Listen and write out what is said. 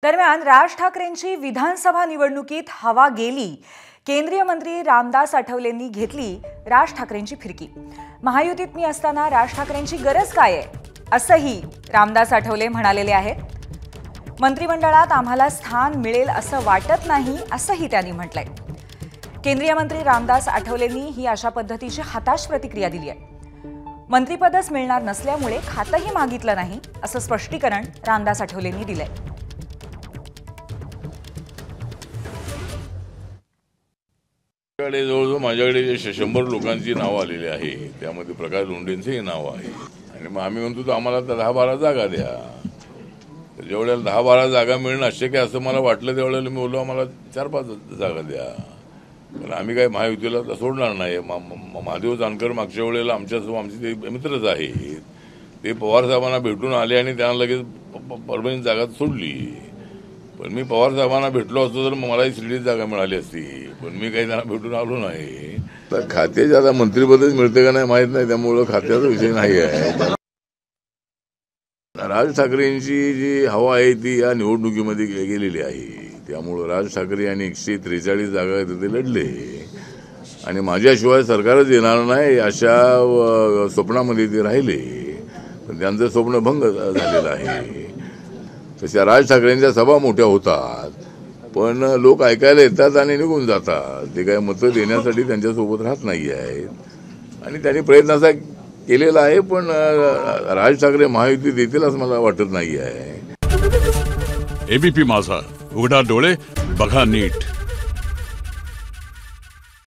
दरम्यान राज ठाकरेंची विधानसभा निवडणुकीत हवा गेली। केंद्रीय मंत्री रामदास आठवलेंनी घेतली राज ठाकरेंची फिरकी। महायुतीत मी असताना राज ठाकरेंची गरज काय आहे असंही रामदास आठवले म्हणालेले आहेत। मंत्रिमंडळात आम्हाला स्थान मिळेल असं वाटत नाही असंही त्यांनी म्हटलंय। केंद्रीय मंत्री रामदास आठवलेंनी ही अशा पद्धतीची हताश प्रतिक्रिया दिली आहे। मंत्रिपदच मिळणार नसल्यामुळे खातंही मागितलं नाही असं स्पष्टीकरण रामदास आठवलेंनी दिलंय। जवळजवळ माझ्याकडे 100 लोकांची नावं आलेली आहे, त्यामध्ये प्रकाश लोंढेंचंही नाव आहे। आणि मग आम्ही म्हणतो आम्हाला 10-12 जागा द्या। जेवढ्याला 10-12 जागा मिळणं अशक्य असं मला वाटलं त्यावेळेला मी बोललो आम्हाला 4-5 जागा द्या, कारण आम्ही काय महायुतीला सोडणार नाही। महादेव जानकर मागच्या वेळेला आमचे ते मित्रच आहेत, ते पवार साहेबांना भेटून आले आणि त्यांना लगेच परभणी जागा सोडली। पण मी पवार साहेबांना भेटलो असतो तर मलाही शिर्डीत जागा मिळाली असती, पण मी काही त्यांना भेटून आलो नाही। तर खात्याचे आता मंत्रिपदच मिळते का नाही माहित नाही, त्यामुळं खात्याचा विषय नाही आहे। राज ठाकरेंची जी हवा आहे ती या निवडणुकीमध्ये गेलेली आहे, त्यामुळं राज ठाकरे यांनी 143 जागा तिथे लढले आणि माझ्याशिवाय सरकारच येणार नाही अशा स्वप्नामध्ये ते राहिले, पण त्यांचं स्वप्न भंग झालेलं आहे। तशा राज ठाकरेंच्या सभा मोठ्या होतात, पण लोक ऐकायला येतात आणि निघून जातात। ते काय मतं देण्यासाठी त्यांच्यासोबत राहत नाही आहेत आणि त्यांनी प्रयत्न असा केलेला आहे, पण राज ठाकरे महायुती देतील असं मला वाटत नाही आहे। एबीपी माझा, उघडा डोळे बघा नीट।